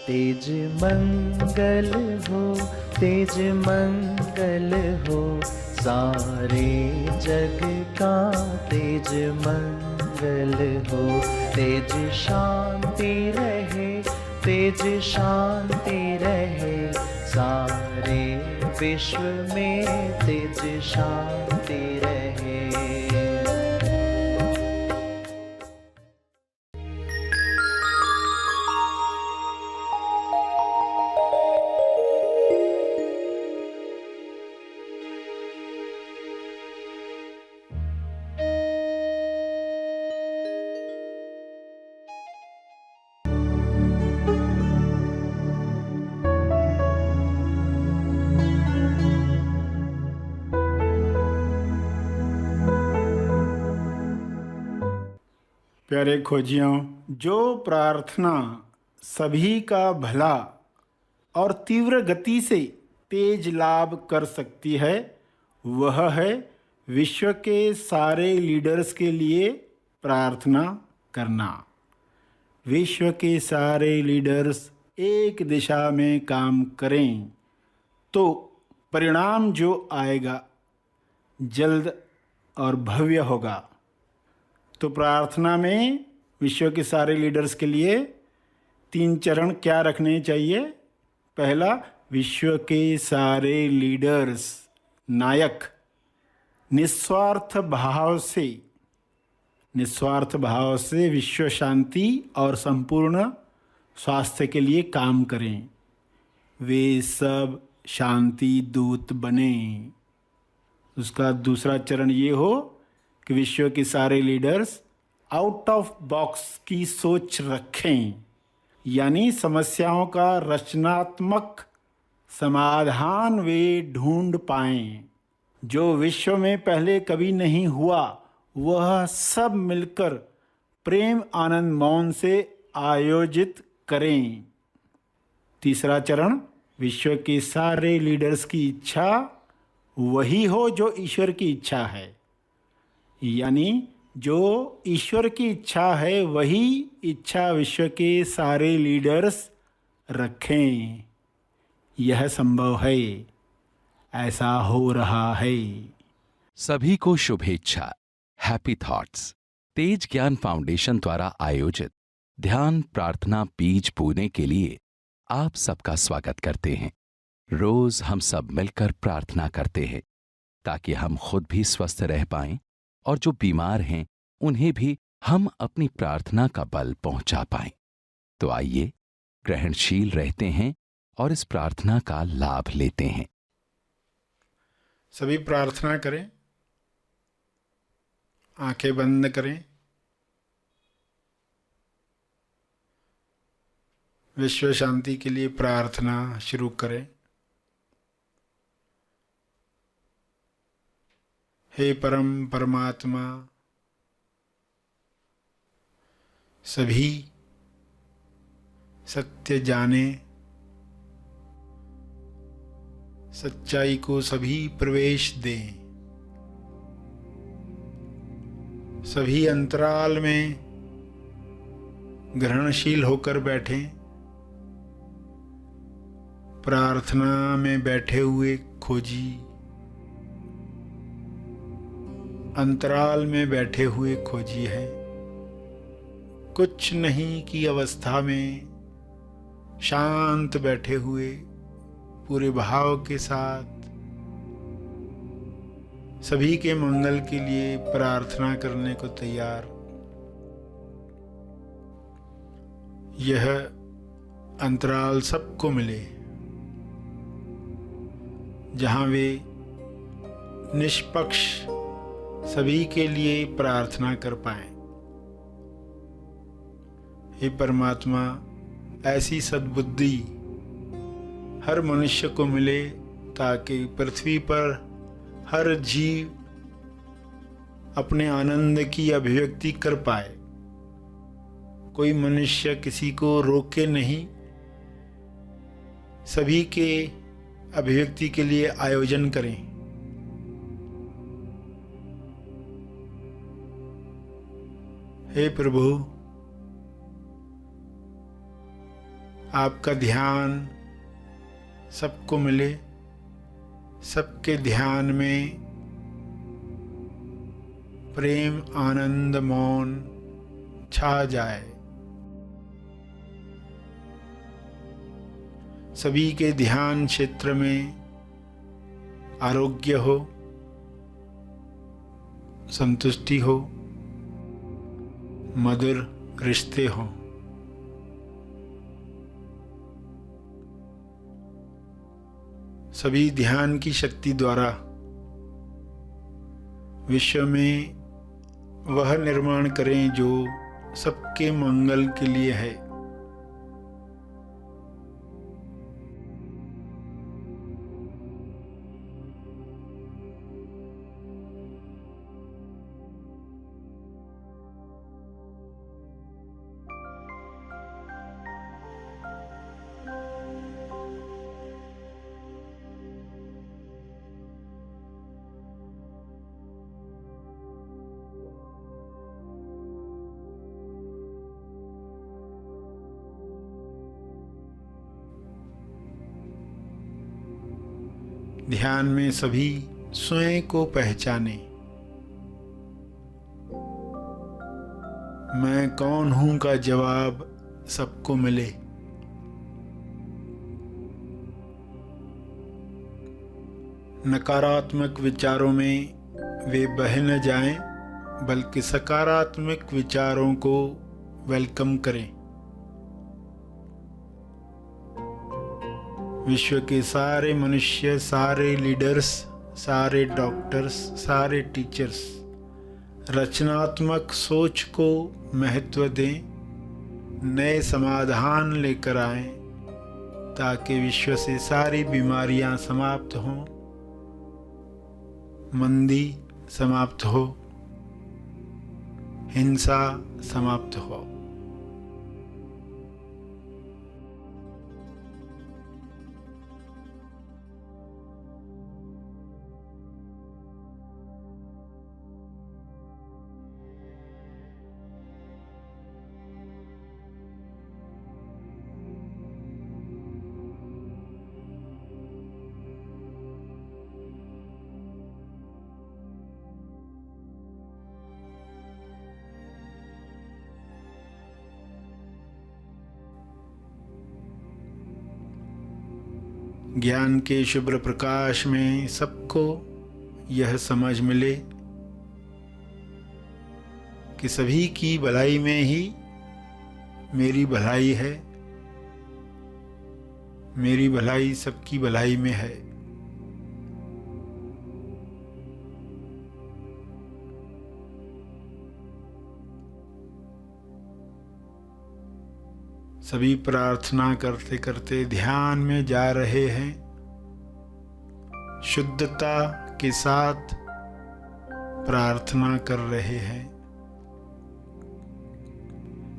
तेज मंगल हो, तेज मंगल हो, सारे जग का तेज मंगल हो। तेज शांति रहे, तेज शांति रहे, सारे विश्व में तेज शांति रहे। प्यारे खोजियों, जो प्रार्थना सभी का भला और तीव्र गति से तेज लाभ कर सकती है, वह है विश्व के सारे लीडर्स के लिए प्रार्थना करना। विश्व के सारे लीडर्स एक दिशा में काम करें तो परिणाम जो आएगा जल्द और भव्य होगा। तो प्रार्थना में विश्व के सारे लीडर्स के लिए 3 चरण क्या रखने चाहिए? पहला, विश्व के सारे लीडर्स नायक निस्वार्थ भाव से विश्व शांति और संपूर्ण स्वास्थ्य के लिए काम करें। वे सब शांति दूत बने। उसका दूसरा चरण ये हो कि विश्व के सारे लीडर्स आउट ऑफ बॉक्स की सोच रखें, यानी समस्याओं का रचनात्मक समाधान वे ढूंढ पाएं। जो विश्व में पहले कभी नहीं हुआ, वह सब मिलकर प्रेम आनंद मौन से आयोजित करें। तीसरा चरण, विश्व के सारे लीडर्स की इच्छा वही हो जो ईश्वर की इच्छा है, यानी जो ईश्वर की इच्छा है वही इच्छा विश्व के सारे लीडर्स रखें। यह संभव है, ऐसा हो रहा है। सभी को शुभेच्छा। हैप्पी थॉट्स तेज ज्ञान फाउंडेशन द्वारा आयोजित ध्यान प्रार्थना बीज बोने के लिए आप सबका स्वागत करते हैं। रोज हम सब मिलकर प्रार्थना करते हैं ताकि हम खुद भी स्वस्थ रह पाएं और जो बीमार हैं उन्हें भी हम अपनी प्रार्थना का बल पहुंचा पाएं। तो आइए ग्रहणशील रहते हैं और इस प्रार्थना का लाभ लेते हैं। सभी प्रार्थना करें, आंखें बंद करें। विश्व शांति के लिए प्रार्थना शुरू करें। हे परम परमात्मा, सभी सत्य जाने, सच्चाई को सभी प्रवेश दें। सभी अंतराल में ग्रहणशील होकर बैठें। प्रार्थना में बैठे हुए खोजी, अंतराल में बैठे हुए खोजी हैं। कुछ नहीं की अवस्था में शांत बैठे हुए पूरे भाव के साथ सभी के मंगल के लिए प्रार्थना करने को तैयार। यह अंतराल सबको मिले जहां वे निष्पक्ष सभी के लिए प्रार्थना कर पाएं। हे परमात्मा, ऐसी सद्बुद्धि हर मनुष्य को मिले ताकि पृथ्वी पर हर जीव अपने आनंद की अभिव्यक्ति कर पाए। कोई मनुष्य किसी को रोके नहीं, सभी के अभिव्यक्ति के लिए आयोजन करें। हे प्रभु, आपका ध्यान सबको मिले, सबके ध्यान में प्रेम, आनंद, मौन छा जाए। सभी के ध्यान क्षेत्र में आरोग्य हो, संतुष्टि हो, मधुर रिश्ते हों। सभी ध्यान की शक्ति द्वारा विश्व में वह निर्माण करें जो सबके मंगल के लिए है। ध्यान में सभी स्वयं को पहचाने। मैं कौन हूं का जवाब सबको मिले। नकारात्मक विचारों में वे बह न जाएं, बल्कि सकारात्मक विचारों को वेलकम करें। विश्व के सारे मनुष्य, सारे लीडर्स, सारे डॉक्टर्स, सारे टीचर्स रचनात्मक सोच को महत्व दें, नए समाधान लेकर आएं, ताकि विश्व से सारी बीमारियां समाप्त हों, मंदी समाप्त हो, हिंसा समाप्त हो। ज्ञान के शुभ्र प्रकाश में सबको यह समझ मिले कि सभी की भलाई में ही मेरी भलाई है, मेरी भलाई सबकी भलाई में है। सभी प्रार्थना करते करते ध्यान में जा रहे हैं, शुद्धता के साथ प्रार्थना कर रहे हैं।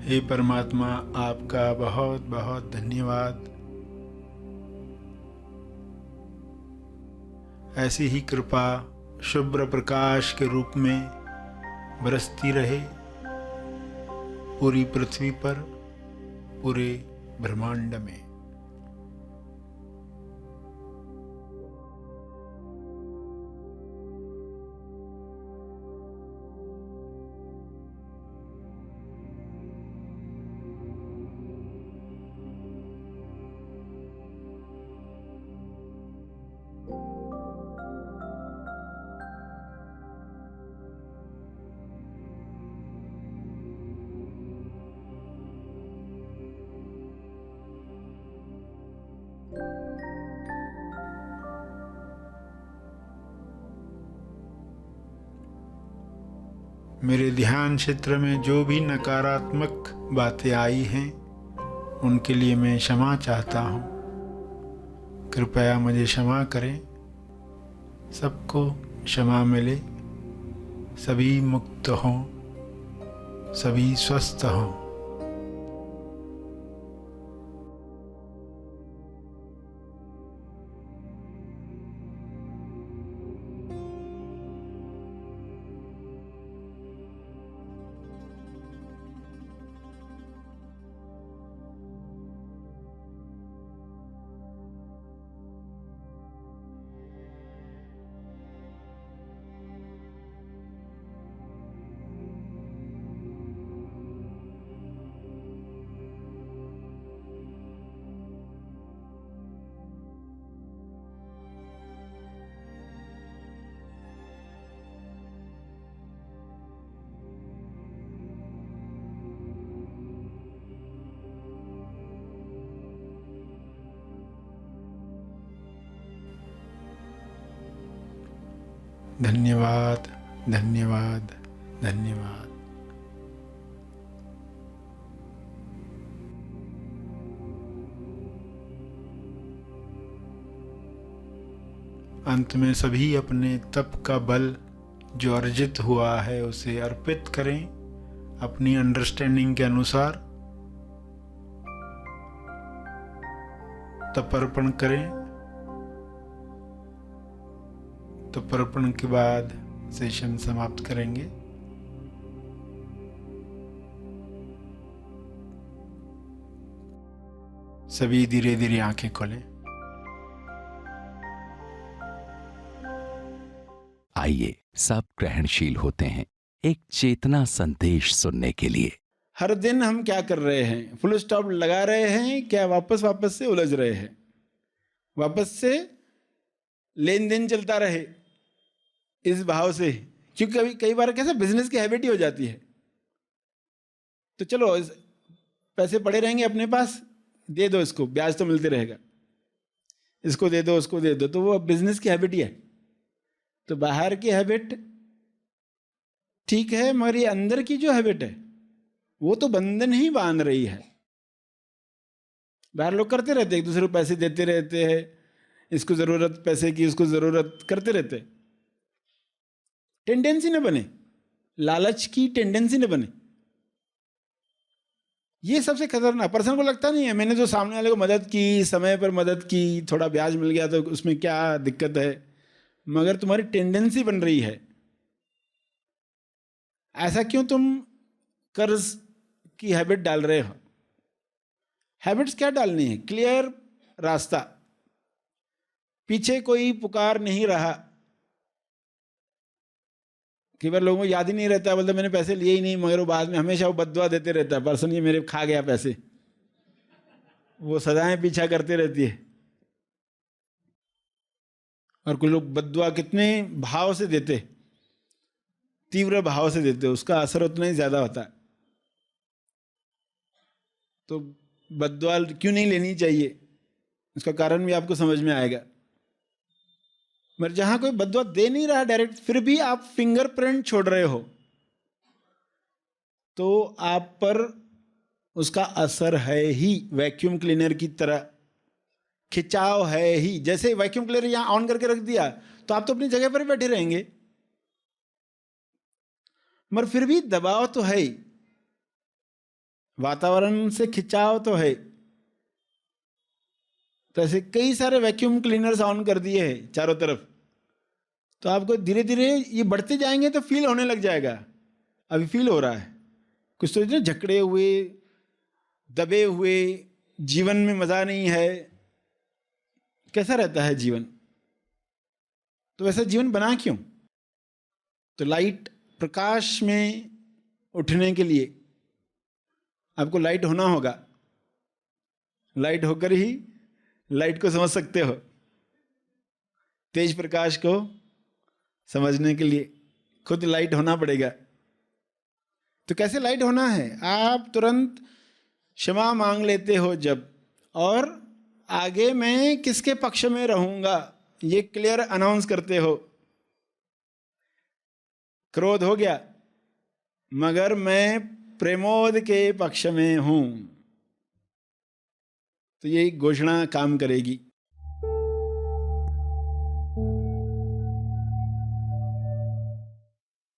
हे परमात्मा, आपका बहुत बहुत धन्यवाद। ऐसी ही कृपा शुभ्र प्रकाश के रूप में बरसती रहे पूरी पृथ्वी पर, पूरे ब्रह्मांड में। मेरे ध्यान क्षेत्र में जो भी नकारात्मक बातें आई हैं, उनके लिए मैं क्षमा चाहता हूँ। कृपया मुझे क्षमा करें। सबको क्षमा मिले, सभी मुक्त हों, सभी स्वस्थ हों। धन्यवाद, धन्यवाद, धन्यवाद। अंत में सभी अपने तप का बल जो अर्जित हुआ है उसे अर्पित करें अपनी अंडरस्टैंडिंग के अनुसार। तपर्पण करें। तपर्पण के बाद सेशन समाप्त करेंगे। सभी धीरे धीरे आंखें खोलें। आइए सब ग्रहणशील होते हैं एक चेतना संदेश सुनने के लिए। हर दिन हम क्या कर रहे हैं? फुल स्टॉप लगा रहे हैं क्या वापस से उलझ रहे हैं? वापस से लेन देन चलता रहे इस भाव से, क्योंकि कई बार कैसे बिजनेस की हैबिट ही हो जाती है। तो चलो पैसे पड़े रहेंगे अपने पास, दे दो इसको, ब्याज तो मिलते रहेगा, इसको दे दो उसको दे दो, तो वो बिजनेस की हैबिट ही है। तो बाहर की हैबिट ठीक है, मगर ये अंदर की जो हैबिट है वो तो बंधन ही बांध रही है। बाहर लोग करते रहते, एक दूसरे को पैसे देते रहते हैं, इसको जरूरत पैसे की, उसको जरूरत करते रहते। टेंडेंसी न बने, लालच की टेंडेंसी न बने। ये सबसे खतरनाक। पर्सन को लगता नहीं है मैंने जो सामने वाले को मदद की, समय पर मदद की, थोड़ा ब्याज मिल गया तो उसमें क्या दिक्कत है, मगर तुम्हारी टेंडेंसी बन रही है। ऐसा क्यों तुम कर्ज की हैबिट डाल रहे हो? हैबिट्स क्या डालनी है? क्लियर रास्ता, पीछे कोई पुकार नहीं रहा। कई बार लोगों को याद ही नहीं रहता, बोलते मैंने पैसे लिए ही नहीं, मगर वो बाद में हमेशा वो बद्दुआ देते रहता है, पर्सन ये मेरे खा गया पैसे, वो सदाएं पीछा करते रहती है। और कुछ लोग बद्दुआ कितने भाव से देते, तीव्र भाव से देते, उसका असर उतना ही ज्यादा होता है। तो बद्दुआ क्यों नहीं लेनी चाहिए, उसका कारण भी आपको समझ में आएगा। मगर जहां कोई बद्दुआ दे नहीं रहा डायरेक्ट, फिर भी आप फिंगरप्रिंट छोड़ रहे हो, तो आप पर उसका असर है ही। वैक्यूम क्लीनर की तरह खिंचाव है ही। जैसे वैक्यूम क्लीनर यहां ऑन करके रख दिया तो आप तो अपनी जगह पर ही बैठे रहेंगे, मगर फिर भी दबाव तो है ही, वातावरण से खिंचाव तो है। तो ऐसे कई सारे वैक्यूम क्लीनर्स ऑन कर दिए हैं चारों तरफ, तो आपको धीरे धीरे ये बढ़ते जाएंगे तो फील होने लग जाएगा। अभी फील हो रहा है कुछ तो जकड़े हुए, दबे हुए, जीवन में मजा नहीं है। कैसा रहता है जीवन? तो वैसा जीवन बना क्यों? तो लाइट, प्रकाश में उठने के लिए आपको लाइट होना होगा। लाइट होकर ही लाइट को समझ सकते हो। तेज प्रकाश को समझने के लिए खुद लाइट होना पड़ेगा। तो कैसे लाइट होना है? आप तुरंत क्षमा मांग लेते हो जब, और आगे मैं किसके पक्ष में रहूंगा ये क्लियर अनाउंस करते हो। क्रोध हो गया, मगर मैं प्रेमोद के पक्ष में हूं, तो ये घोषणा काम करेगी।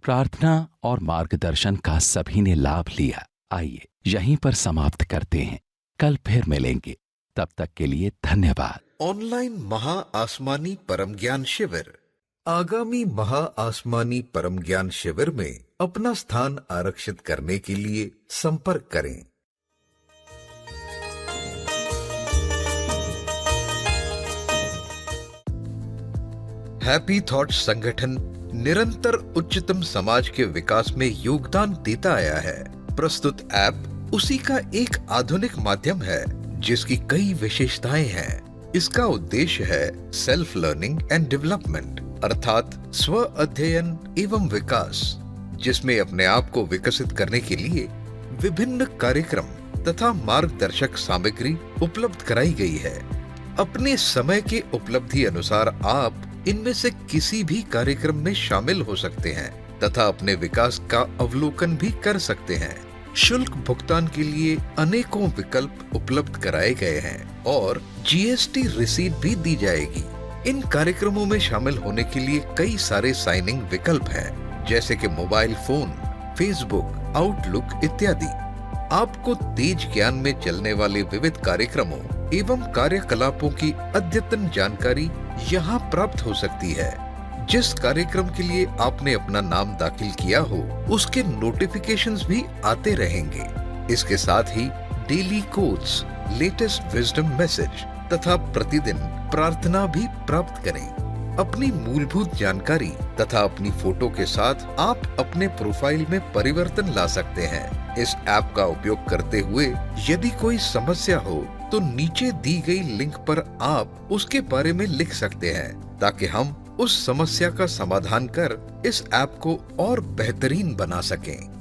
प्रार्थना और मार्गदर्शन का सभी ने लाभ लिया। आइए यहीं पर समाप्त करते हैं, कल फिर मिलेंगे, तब तक के लिए धन्यवाद। ऑनलाइन महा आसमानी परम ज्ञान शिविर। आगामी महा आसमानी परम ज्ञान शिविर में अपना स्थान आरक्षित करने के लिए संपर्क करें। हैप्पी थॉट्स संगठन निरंतर उच्चतम समाज के विकास में योगदान देता आया है। प्रस्तुत ऐप उसी का एक आधुनिक माध्यम है जिसकी कई विशेषताएं हैं। इसका उद्देश्य है सेल्फ लर्निंग एंड डेवलपमेंट, अर्थात स्व अध्ययन एवं विकास, जिसमें अपने आप को विकसित करने के लिए विभिन्न कार्यक्रम तथा मार्गदर्शक सामग्री उपलब्ध कराई गई है। अपने समय के उपलब्धि अनुसार आप इनमें से किसी भी कार्यक्रम में शामिल हो सकते हैं तथा अपने विकास का अवलोकन भी कर सकते हैं। शुल्क भुगतान के लिए अनेकों विकल्प उपलब्ध कराए गए हैं और जीएसटी रिसीट भी दी जाएगी। इन कार्यक्रमों में शामिल होने के लिए कई सारे साइनिंग विकल्प हैं, जैसे कि मोबाइल फोन, फेसबुक, आउटलुक इत्यादि। आपको तेज ज्ञान में चलने वाले विविध कार्यक्रमों एवं कार्यकलापों की अद्यतन जानकारी यहाँ प्राप्त हो सकती है। जिस कार्यक्रम के लिए आपने अपना नाम दाखिल किया हो, उसके नोटिफिकेशंस भी आते रहेंगे। इसके साथ ही daily quotes, latest wisdom message तथा प्रतिदिन प्रार्थना भी प्राप्त करें। अपनी मूलभूत जानकारी तथा अपनी फोटो के साथ आप अपने प्रोफाइल में परिवर्तन ला सकते हैं। इस ऐप का उपयोग करते हुए यदि कोई समस्या हो तो नीचे दी गई लिंक पर आप उसके बारे में लिख सकते हैं, ताकि हम उस समस्या का समाधान कर इस ऐप को और बेहतरीन बना सकें।